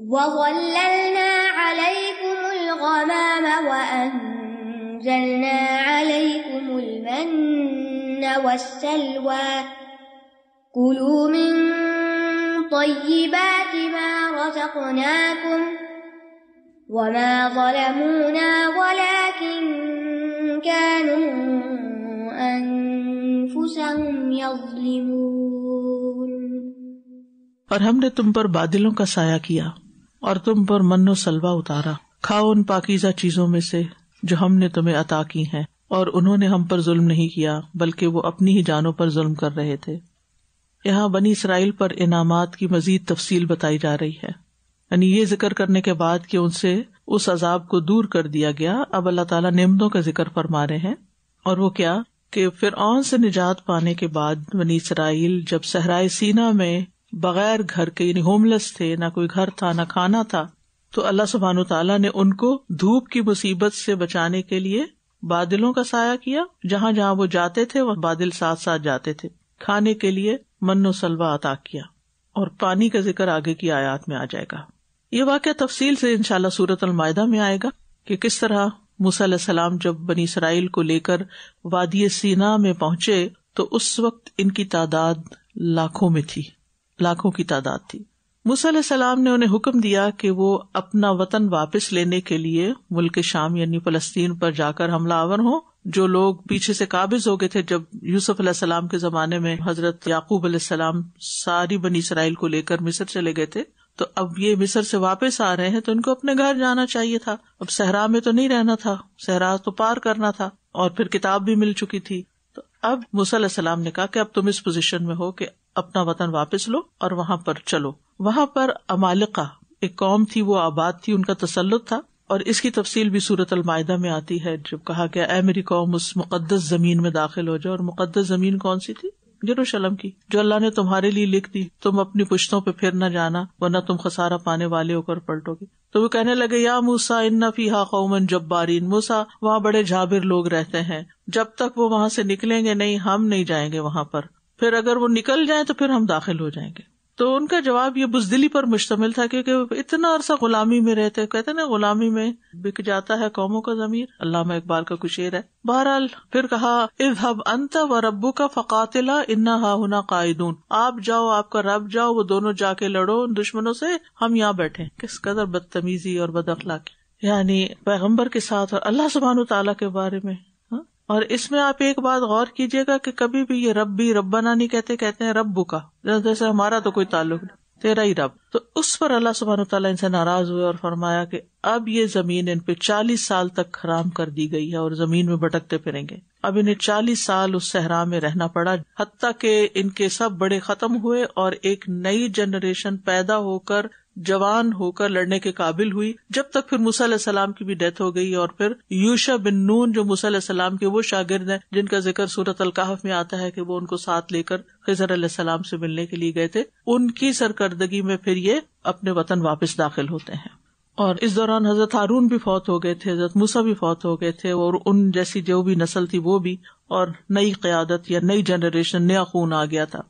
وَظَلَّلْنَا عَلَيْكُمُ الْغَمَامَ وَأَنزَلْنَا عَلَيْكُمُ الْمَنَّ وَالسَّلْوَىٰ كُلُوا مِن طَيِّبَاتِ مَا رَزَقْنَاكُمْ وَمَا ظَلَمُونَا وَلَٰكِن كَانُوا أَنفُسَهُمْ يَظْلِمُونَ۔ اور ہم نے تم پر بادلوں کا سایہ کیا اور تم پر من و سلوہ اتارا، کھاؤ ان پاکیزہ چیزوں میں سے جو ہم نے تمہیں عطا کی ہیں، اور انہوں نے ہم پر ظلم نہیں کیا بلکہ وہ اپنی ہی جانوں پر ظلم کر رہے تھے۔ یہاں بنی اسرائیل پر انعامات کی مزید تفصیل بتائی جا رہی ہے، یعنی یہ ذکر کرنے کے بعد کہ ان سے اس عذاب کو دور کر دیا گیا، اب اللہ تعالیٰ نعمتوں کا ذکر فرما رہے ہیں۔ اور وہ کیا کہ فرعون سے نجات پانے کے بعد بنی اسرائیل جب صحرائے سینا میں بغیر گھر کے یعنی ہوم لیس تھے، نہ کوئی گھر تھا نہ کھانا تھا، تو اللہ سبحانہ وتعالیٰ نے ان کو دھوپ کی مصیبت سے بچانے کے لیے بادلوں کا سایہ کیا، جہاں جہاں وہ جاتے تھے وہ بادل ساتھ ساتھ جاتے تھے، کھانے کے لیے من و سلوہ عطا کیا، اور پانی کا ذکر آگے کی آیات میں آ جائے گا۔ یہ واقعہ تفصیل سے انشاءاللہ سورۃ المائدہ میں آئے گا کہ کس طرح موسیٰ علیہ السلام جب بنی اسرائیل کو لے کر وادی سینا میں پہنچے تو اس وقت ان کی تعداد لاکھوں میں تھی، لاکھوں کی تعداد تھی۔ موسیٰ علیہ السلام نے انہیں حکم دیا کہ وہ اپنا وطن واپس لینے کے لیے ملک شام یعنی فلسطین پر جا کر حملہ آور ہوں۔ جو لوگ پیچھے سے قابض ہو گئے تھے جب یوسف علیہ السلام کے زمانے میں حضرت یعقوب علیہ السلام ساری بنی اسرائیل کو لے کر مصر چلے گئے تھے، تو اب یہ مصر سے واپس آ رہے ہیں تو ان کو اپنے گھر جانا چاہیے تھا، اب صحرا میں تو نہیں رہنا تھا، صحرا تو پار کرنا تھا، اور پھر کتاب بھی مل چکی تھی۔ تو اب موسیٰ علیہ السلام نے کہا کہ اب تم اس پوزیشن میں ہو کہ اپنا وطن واپس لو اور وہاں پر چلو۔ وہاں پر عمالقہ ایک قوم تھی، وہ آباد تھی، ان کا تسلط تھا، اور اس کی تفصیل بھی سورۃ المائدہ میں آتی ہے جب کہا گیا اے میری قوم اس مقدس زمین میں داخل ہو جاؤ۔ اور مقدس زمین کون سی تھی؟ یروشلم کی، جو اللہ نے تمہارے لیے لکھ دی، تم اپنی پشتوں پہ پھر نہ جانا ورنہ تم خسارہ پانے والے ہو کر پلٹو گے۔ تو وہ کہنے لگے یا موسیٰ ان فیہا قوما جبارین، موسیٰ وہاں بڑے جابر لوگ رہتے ہیں، جب تک وہ وہاں سے نکلیں گے نہیں ہم نہیں جائیں گے وہاں پر، پھر اگر وہ نکل جائیں تو پھر ہم داخل ہو جائیں گے۔ تو ان کا جواب یہ بزدلی پر مشتمل تھا کیونکہ اتنا عرصہ غلامی میں رہتے، کہتے نا غلامی میں بک جاتا ہے قوموں کا ضمیر، علامہ اقبال کا کچھ شعر ہے۔ بہرحال پھر کہا اذهب انت وربک فقاتلا انا ہاہنا قاعدون، آپ جاؤ آپ کا رب جاؤ، وہ دونوں جا کے لڑو ان دشمنوں سے، ہم یہاں بیٹھے۔ کس قدر بدتمیزی اور بد اخلاقی، یعنی پیغمبر کے ساتھ اور اللہ سبحانہ تعالیٰ کے بارے میں۔ اور اس میں آپ ایک بات غور کیجئے گا کہ کبھی بھی یہ ربی ربنا نہیں کہتے، کہتے ہیں ربو کا، جیسے ہمارا تو کوئی تعلق نہیں، تیرا ہی رب۔ تو اس پر اللہ سبحانہ تعالیٰ ان سے ناراض ہوئے اور فرمایا کہ اب یہ زمین ان پہ 40 سال تک حرام کر دی گئی ہے اور زمین میں بھٹکتے پھریں گے۔ اب انہیں 40 سال اس صحرا میں رہنا پڑا، حتیٰ کہ ان کے سب بڑے ختم ہوئے اور ایک نئی جنریشن پیدا ہو کر جوان ہو کر لڑنے کے قابل ہوئی، جب تک پھر موسیٰ علیہ السلام کی بھی ڈیتھ ہو گئی، اور پھر یوشع بن نون جو موسیٰ علیہ السلام کے وہ شاگرد ہیں جن کا ذکر سورۃ الکہف میں آتا ہے کہ وہ ان کو ساتھ لے کر خضر علیہ السلام سے ملنے کے لیے گئے تھے، ان کی سرکردگی میں پھر یہ اپنے وطن واپس داخل ہوتے ہیں۔ اور اس دوران حضرت ہارون بھی فوت ہو گئے تھے، حضرت موسیٰ بھی فوت ہو گئے تھے، اور ان جیسی جو بھی نسل تھی وہ بھی، اور نئی قیادت یا نئی جنریشن، نیا خون آ گیا تھا۔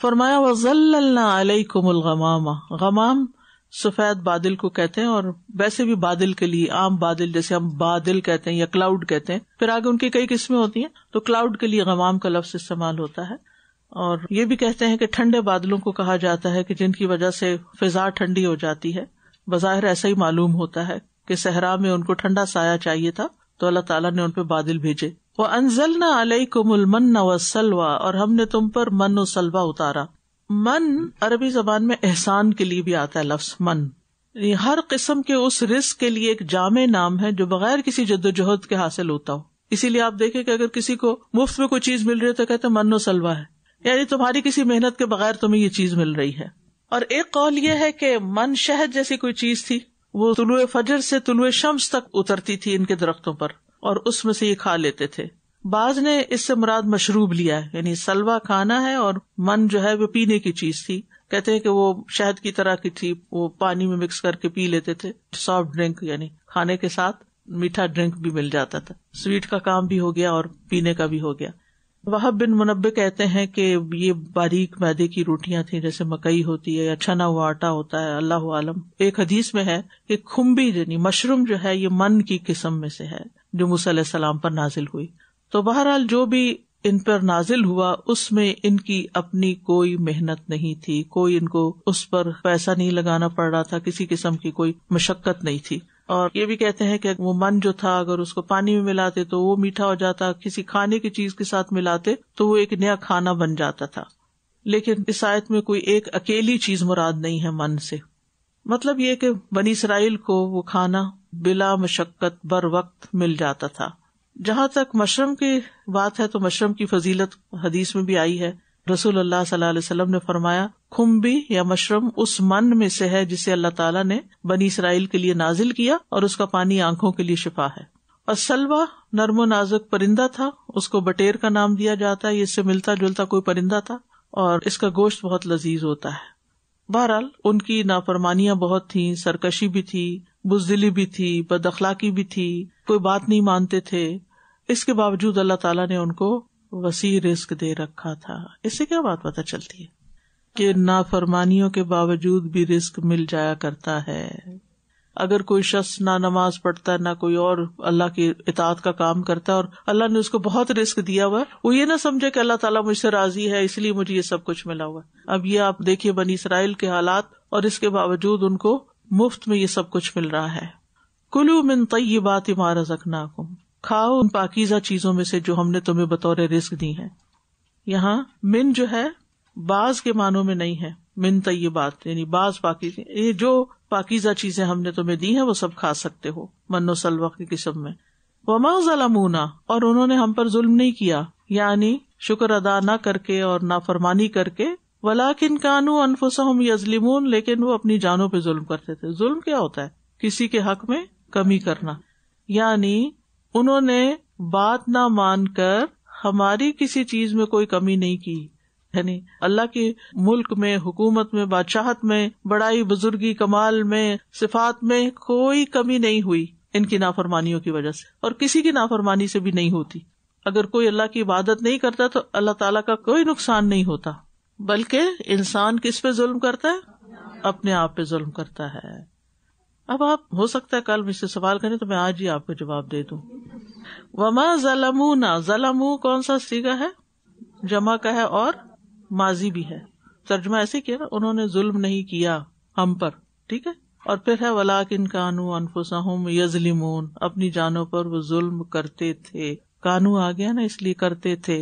فرمایا وَظَلَّلْنَا عَلَيْكُمُ الْغَمَامَ، غمام سفید بادل کو کہتے ہیں، اور ویسے بھی بادل کے لیے عام بادل جیسے ہم بادل کہتے ہیں یا کلاؤڈ کہتے ہیں، پھر آگے ان کی کئی قسمیں ہوتی ہیں، تو کلاؤڈ کے لیے غمام کا لفظ استعمال ہوتا ہے۔ اور یہ بھی کہتے ہیں کہ ٹھنڈے بادلوں کو کہا جاتا ہے کہ جن کی وجہ سے فضا ٹھنڈی ہو جاتی ہے، بظاہر ایسا ہی معلوم ہوتا ہے کہ صحرا میں ان کو ٹھنڈا سایہ چاہیے تھا تو اللہ تعالیٰ نے ان پہ بادل بھیجے۔ وَأَنزَلْنَا عَلَيْكُمُ الْمَنَّ وَالسَّلْوَىٰ، اور ہم نے تم پر من و سلوہ اتارا۔ من عربی زبان میں احسان کے لیے بھی آتا ہے لفظ من، ہر قسم کے اس رزق کے لیے ایک جامع نام ہے جو بغیر کسی جدوجہد کے حاصل ہوتا ہو۔ اسی لیے آپ دیکھیں کہ اگر کسی کو مفت میں کوئی چیز مل رہی ہے تو کہتے ہیں من و سلوہ ہے، یعنی تمہاری کسی محنت کے بغیر تمہیں یہ چیز مل رہی ہے۔ اور ایک قول یہ ہے کہ من شہد جیسی کوئی چیز تھی، وہ طلوع فجر سے طلوع شمس تک اترتی تھی ان کے درختوں پر، اور اس میں سے یہ کھا لیتے تھے۔ بعض نے اس سے مراد مشروب لیا ہے، یعنی سلوہ کھانا ہے اور من جو ہے وہ پینے کی چیز تھی، کہتے ہیں کہ وہ شہد کی طرح کی تھی، وہ پانی میں مکس کر کے پی لیتے تھے، سافٹ ڈرنک، یعنی کھانے کے ساتھ میٹھا ڈرنک بھی مل جاتا تھا، سویٹ کا کام بھی ہو گیا اور پینے کا بھی ہو گیا۔ وہب بن منبہ کہتے ہیں کہ یہ باریک میدے کی روٹیاں تھیں، جیسے مکئی ہوتی ہے یا چھنا ہوا آٹا ہوتا ہے، اللہ عالم۔ ایک حدیث میں ہے کہ کھمبی یعنی مشروم جو ہے یہ من کی قسم میں سے ہے جو موسیٰ علیہ السلام پر نازل ہوئی۔ تو بہرحال جو بھی ان پر نازل ہوا اس میں ان کی اپنی کوئی محنت نہیں تھی، کوئی ان کو اس پر پیسہ نہیں لگانا پڑ رہا تھا، کسی قسم کی کوئی مشقت نہیں تھی۔ اور یہ بھی کہتے ہیں کہ وہ من جو تھا اگر اس کو پانی میں ملاتے تو وہ میٹھا ہو جاتا، کسی کھانے کی چیز کے ساتھ ملاتے تو وہ ایک نیا کھانا بن جاتا تھا۔ لیکن اس آیت میں کوئی ایک اکیلی چیز مراد نہیں ہے من سے، مطلب یہ کہ بنی اسرائیل کو وہ کھانا بلا مشقت بر وقت مل جاتا تھا۔ جہاں تک مشرم کی بات ہے تو مشرم کی فضیلت حدیث میں بھی آئی ہے۔ رسول اللہ صلی اللہ علیہ وسلم نے فرمایا کھمبی یا مشرم اس من میں سے ہے جسے اللہ تعالیٰ نے بنی اسرائیل کے لیے نازل کیا، اور اس کا پانی آنکھوں کے لیے شفا ہے۔ اور سلوا نرم و نازک پرندہ تھا، اس کو بٹیر کا نام دیا جاتا ہے، یہ اس سے ملتا جلتا کوئی پرندہ تھا، اور اس کا گوشت بہت لذیذ ہوتا ہے۔ بہرحال ان کی نافرمانیاں بہت تھیں، سرکشی بھی تھی، بزدلی بھی تھی، بد اخلاقی بھی تھی، کوئی بات نہیں مانتے تھے۔ اس کے باوجود اللہ تعالیٰ نے ان کو وسیع رزق دے رکھا تھا۔ اس سے کیا بات پتہ چلتی ہے کہ نافرمانیوں کے باوجود بھی رزق مل جایا کرتا ہے۔ اگر کوئی شخص نہ نماز پڑھتا ہے نہ کوئی اور اللہ کی اطاعت کا کام کرتا ہے اور اللہ نے اس کو بہت رزق دیا ہوا ہے، وہ یہ نہ سمجھے کہ اللہ تعالیٰ مجھ سے راضی ہے اس لیے مجھے یہ سب کچھ ملا ہوا ہے۔ اب یہ آپ دیکھیے بنی اسرائیل کے حالات، اور اس کے باوجود ان کو مفت میں یہ سب کچھ مل رہا ہے۔ کلوا من طیبات ما رزقناکم، کھاؤ ان پاکیزہ چیزوں میں سے جو ہم نے تمہیں بطور رزق دی ہیں۔ یہاں من جو ہے بعض کے معنوں میں نہیں ہے، من طیبات یعنی بعض پاکیزہ، یہ جو پاکیزہ چیزیں ہم نے تمہیں دی ہیں وہ سب کھا سکتے ہو، من و سلوہ کی قسم میں۔ وما ظلمونا، اور انہوں نے ہم پر ظلم نہیں کیا، یعنی شکر ادا نہ کر کے اور نافرمانی کر کے، ولکن کانوا انفسہم یظلمون، لیکن وہ اپنی جانوں پہ ظلم کرتے تھے۔ ظلم کیا ہوتا ہے؟ کسی کے حق میں کمی کرنا، یعنی انہوں نے بات نہ مان کر ہماری کسی چیز میں کوئی کمی نہیں کی، یعنی اللہ کے ملک میں، حکومت میں، بادشاہت میں، بڑائی بزرگی کمال میں، صفات میں کوئی کمی نہیں ہوئی ان کی نافرمانیوں کی وجہ سے، اور کسی کی نافرمانی سے بھی نہیں ہوتی۔ اگر کوئی اللہ کی عبادت نہیں کرتا تو اللہ تعالیٰ کا کوئی نقصان نہیں ہوتا، بلکہ انسان کس پہ ظلم کرتا ہے؟ اپنے آپ پہ ظلم کرتا ہے۔ اب آپ ہو سکتا ہے کل مجھ سے سوال کریں تو میں آج ہی آپ کو جواب دے دوں۔ وما ظلمونا، ظلمو کون سا صیغہ ہے؟ جمع کا ہے اور ماضی بھی ہے، ترجمہ ایسے کیا نا، انہوں نے ظلم نہیں کیا ہم پر، ٹھیک ہے۔ اور پھر ہے ولکن کانوا انفسہم یظلمون، اپنی جانوں پر وہ ظلم کرتے تھے۔ کانو آ گیا نا، اس لیے کرتے تھے،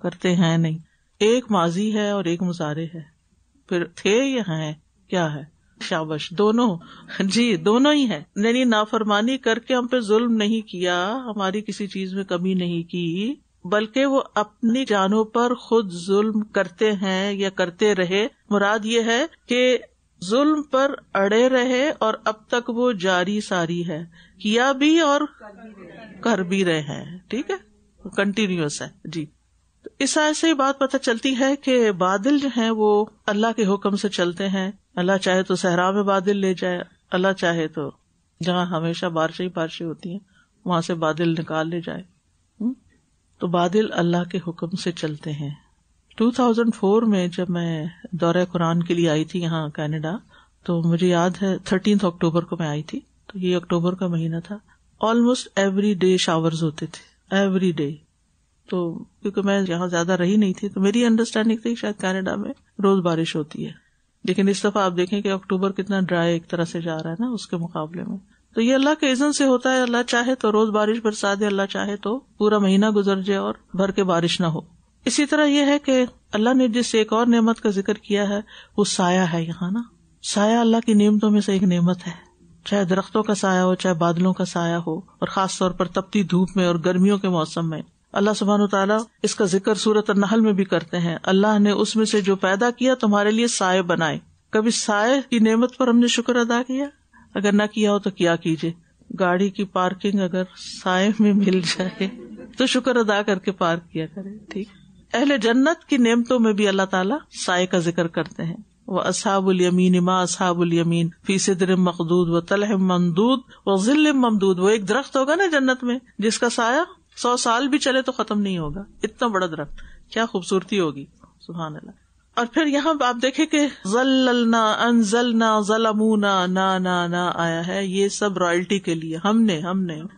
کرتے ہیں نہیں۔ ایک ماضی ہے اور ایک مضارع ہے، پھر تھے یا ہیں کیا ہے؟ شابش، دونوں، جی دونوں ہی ہے، یعنی نافرمانی کر کے ہم پہ ظلم نہیں کیا، ہماری کسی چیز میں کمی نہیں کی، بلکہ وہ اپنی جانوں پر خود ظلم کرتے ہیں یا کرتے رہے۔ مراد یہ ہے کہ ظلم پر اڑے رہے اور اب تک وہ جاری ساری ہے، کیا بھی اور کر بھی رہے ہیں، ٹھیک ہے، کنٹینیوس ہے۔ جی، تو اس آیت سے بات پتہ چلتی ہے کہ بادل جو ہیں وہ اللہ کے حکم سے چلتے ہیں۔ اللہ چاہے تو صحرا میں بادل لے جائے، اللہ چاہے تو جہاں ہمیشہ بارشیں ہوتی ہیں وہاں سے بادل نکال لے جائے۔ تو بادل اللہ کے حکم سے چلتے ہیں۔ 2004 میں جب میں دورہ قرآن کے لیے آئی تھی یہاں کینیڈا، تو مجھے یاد ہے 13 اکتوبر کو میں آئی تھی، تو یہ اکتوبر کا مہینہ تھا۔ آلموسٹ ایوری ڈے شاورز ہوتے تھے، ایوری ڈے۔ تو کیونکہ میں یہاں زیادہ رہی نہیں تھی تو میری انڈرسٹینڈنگ تھی شاید کینیڈا میں روز بارش ہوتی ہے، لیکن اس دفعہ آپ دیکھیں کہ اکتوبر کتنا ڈرائی ایک طرح سے جا رہا ہے نا اس کے مقابلے میں۔ تو یہ اللہ کے اذن سے ہوتا ہے، اللہ چاہے تو روز بارش برسا دے، اللہ چاہے تو پورا مہینہ گزر جائے اور بھر کے بارش نہ ہو۔ اسی طرح یہ ہے کہ اللہ نے جس ایک اور نعمت کا ذکر کیا ہے وہ سایہ ہے یہاں نا۔ سایہ اللہ کی نعمتوں میں سے ایک نعمت ہے، چاہے درختوں کا سایہ ہو، چاہے بادلوں کا سایہ ہو، اور خاص طور پر تپتی دھوپ میں اور گرمیوں کے موسم میں۔ اللہ سبحانہ وتعالیٰ اس کا ذکر سورۃ النحل میں بھی کرتے ہیں، اللہ نے اس میں سے جو پیدا کیا تمہارے لیے سائے بنائے۔ کبھی سائے کی نعمت پر ہم نے شکر ادا کیا؟ اگر نہ کیا ہو تو کیا کیجیے، گاڑی کی پارکنگ اگر سائے میں مل جائے تو شکر ادا کر کے پارک کیا کرے، ٹھیک۔ اہل جنت کی نعمتوں میں بھی اللہ تعالیٰ سائے کا ذکر کرتے ہیں۔ وَأَصْحَابُ الْيَمِينِ مَا أَصْحَابُ الْيَمِينِ فِي سِدْرٍ مَّخْضُودٍ وَطَلْحٍ مَّمْدُودٍ وَظِلٍّ مَّمْدُودٍ۔ وہ ایک درخت ہوگا نا جنت میں جس کا سایہ 100 سال بھی چلے تو ختم نہیں ہوگا، اتنا بڑا درخت، کیا خوبصورتی ہوگی، سبحان اللہ. اور پھر یہاں آپ دیکھیں کہ ذللنا انزلنا ظلمونا نا آیا ہے، یہ سب رائلٹی کے لیے ہم نے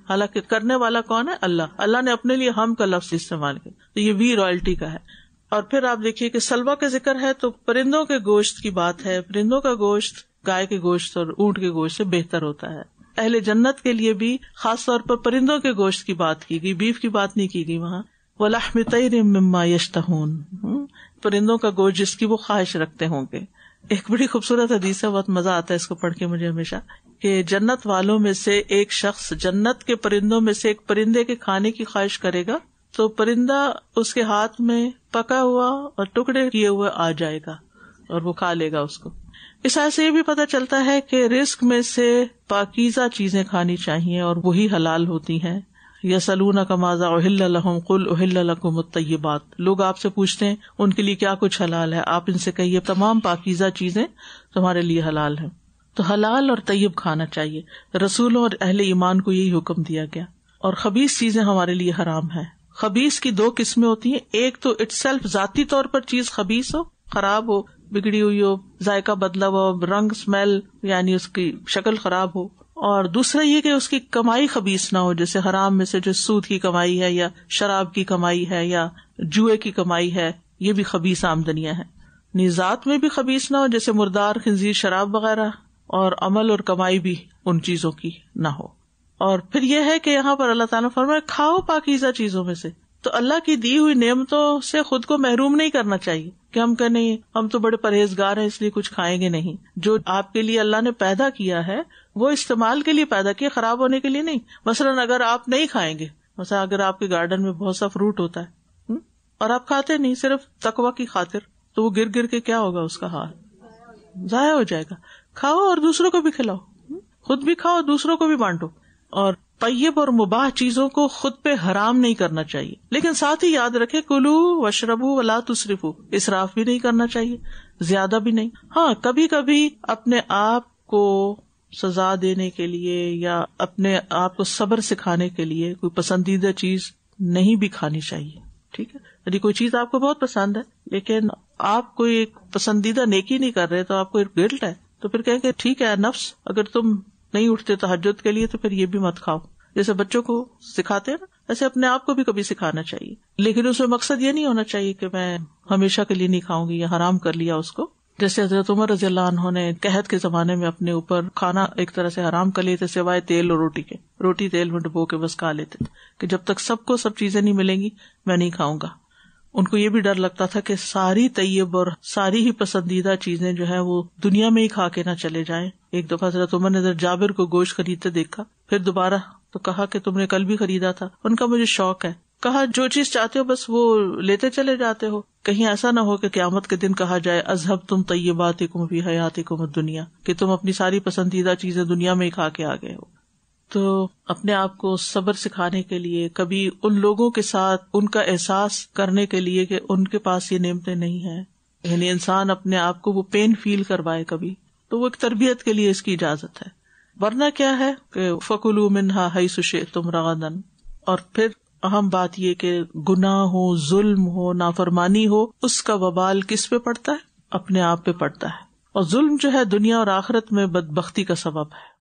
حالانکہ کرنے والا کون ہے؟ اللہ نے اپنے لیے ہم کا لفظ استعمال کیا، تو یہ بھی رائلٹی کا ہے. اور پھر آپ دیکھیے کہ سلوا کا ذکر ہے تو پرندوں کے گوشت کی بات ہے. پرندوں کا گوشت گائے کے گوشت اور اونٹ کے گوشت سے بہتر ہوتا ہے. اہل جنت کے لیے بھی خاص طور پر پرندوں کے گوشت کی بات کی گئی، بیف کی بات نہیں کی گئی وہاں. وَلَحْمِ طَيْرٍ مِّمَّا يَشْتَهُونَ، پرندوں کا گوشت جس کی وہ خواہش رکھتے ہوں گے. ایک بڑی خوبصورت حدیث ہے، بہت مزہ آتا ہے اس کو پڑھ کے مجھے ہمیشہ، کہ جنت والوں میں سے ایک شخص جنت کے پرندوں میں سے ایک پرندے کے کھانے کی خواہش کرے گا تو پرندہ اس کے ہاتھ میں پکا ہوا اور ٹکڑے کیے ہوئے آ جائے گا اور وہ کھا لے گا اس کو. اس آیت سے یہ بھی پتہ چلتا ہے کہ رزق میں سے پاکیزہ چیزیں کھانی چاہیے اور وہی حلال ہوتی ہیں. یسألونک ماذا احل لہم قل احل لکم الطیبات، لوگ آپ سے پوچھتے ہیں ان کے لیے کیا کچھ حلال ہے، آپ ان سے کہیے تمام پاکیزہ چیزیں تمہارے لیے حلال ہیں. تو حلال اور طیب کھانا چاہیے. رسولوں اور اہل ایمان کو یہی حکم دیا گیا. اور خبیث چیزیں ہمارے لیے حرام ہیں. خبیث کی 2 قسمیں ہوتی ہیں، ایک تو اٹ سیلف ذاتی طور پر چیز خبیث ہو، خراب ہو، بگڑی ہوئی ہو، ذائقہ بدلا ہو، رنگ اسمیل یعنی اس کی شکل خراب ہو، اور دوسرا یہ کہ اس کی کمائی خبیث نہ ہو، جیسے حرام میں سے جو سود کی کمائی ہے یا شراب کی کمائی ہے یا جوئے کی کمائی ہے، یہ بھی خبیث آمدنیاں ہیں. ذات میں بھی خبیث نہ ہو جیسے مردار، خنزیر، شراب وغیرہ، اور عمل اور کمائی بھی ان چیزوں کی نہ ہو. اور پھر یہ ہے کہ یہاں پر اللہ تعالیٰ فرمائے کھاؤ پاکیزہ چیزوں میں سے. تو اللہ کی دی ہوئی نعمتوں سے خود کو محروم نہیں کرنا چاہیے کہ ہم کہ نہیں ہم تو بڑے پرہیزگار ہیں اس لیے کچھ کھائیں گے نہیں. جو آپ کے لیے اللہ نے پیدا کیا ہے وہ استعمال کے لیے پیدا کیا، خراب ہونے کے لیے نہیں. مثلاً اگر آپ نہیں کھائیں گے، مثلا اگر آپ کے گارڈن میں بہت سا فروٹ ہوتا ہے اور آپ کھاتے نہیں صرف تقوی کی خاطر، تو وہ گر گر کے کیا ہوگا، اس کا حال ضائع ہو جائے گا. کھاؤ اور دوسروں کو بھی کھلاؤ، خود بھی کھاؤ دوسروں کو بھی بانٹو. اور طیب اور مباح چیزوں کو خود پہ حرام نہیں کرنا چاہیے، لیکن ساتھ ہی یاد رکھے کلو واشربو ولا تسرفو، اسراف بھی نہیں کرنا چاہیے، زیادہ بھی نہیں. ہاں کبھی کبھی اپنے آپ کو سزا دینے کے لیے یا اپنے آپ کو صبر سکھانے کے لیے کوئی پسندیدہ چیز نہیں بھی کھانی چاہیے. ٹھیک ہے، یعنی کوئی چیز آپ کو بہت پسند ہے لیکن آپ کوئی ایک پسندیدہ نیکی نہیں کر رہے تو آپ کو ایک گلٹ ہے، تو پھر کہیں کہ ٹھیک ہے نفس، اگر تم نہیں اٹھتے تہجد کے لیے تو پھر یہ بھی مت کھاؤ. جیسے بچوں کو سکھاتے ہیں نا، ایسے اپنے آپ کو بھی کبھی سکھانا چاہیے، لیکن اس میں مقصد یہ نہیں ہونا چاہیے کہ میں ہمیشہ کے لیے نہیں کھاؤں گی یا حرام کر لیا اس کو. جیسے حضرت عمر رضی اللہ عنہ نے قحط کے زمانے میں اپنے اوپر کھانا ایک طرح سے حرام کر لیے تھے سوائے تیل اور روٹی کے. روٹی تیل میں ڈبو کے بس کھا لیتے تھے کہ جب تک سب کو سب چیزیں نہیں ملیں گی میں نہیں کھاؤں گا. ان کو یہ بھی ڈر لگتا تھا کہ ساری طیب اور ساری ہی پسندیدہ چیزیں جو ہے وہ دنیا میں ہی کھا کے نہ چلے جائیں. ایک دفعہ حضرت عمر نے جابر کو گوشت خریدتے دیکھا، پھر دوبارہ تو کہا کہ تم نے کل بھی خریدا تھا. ان کا مجھے شوق ہے. کہا جو چیز چاہتے ہو بس وہ لیتے چلے جاتے ہو، کہیں ایسا نہ ہو کہ قیامت کے دن کہا جائے اذہبتم طیباتکم فی حیاتکم الدنیا، کہ تم اپنی ساری پسندیدہ چیزیں دنیا میں ہی کھا کے آ گئے ہو. تو اپنے آپ کو صبر سکھانے کے لیے، کبھی ان لوگوں کے ساتھ ان کا احساس کرنے کے لیے کہ ان کے پاس یہ نعمتیں نہیں ہیں، یعنی انسان اپنے آپ کو وہ پین فیل کروائے کبھی، تو وہ ایک تربیت کے لیے اس کی اجازت ہے. ورنہ کیا ہے کہ فَكُلُوا مِنْهَا حَيْثُ شِئْتُمْ رَغَدًا. اور پھر اہم بات یہ کہ گناہ ہو، ظلم ہو، نافرمانی ہو، اس کا وبال کس پہ پڑتا ہے؟ اپنے آپ پہ پڑتا ہے. اور ظلم جو ہے دنیا اور آخرت میں بدبختی کا سبب ہے.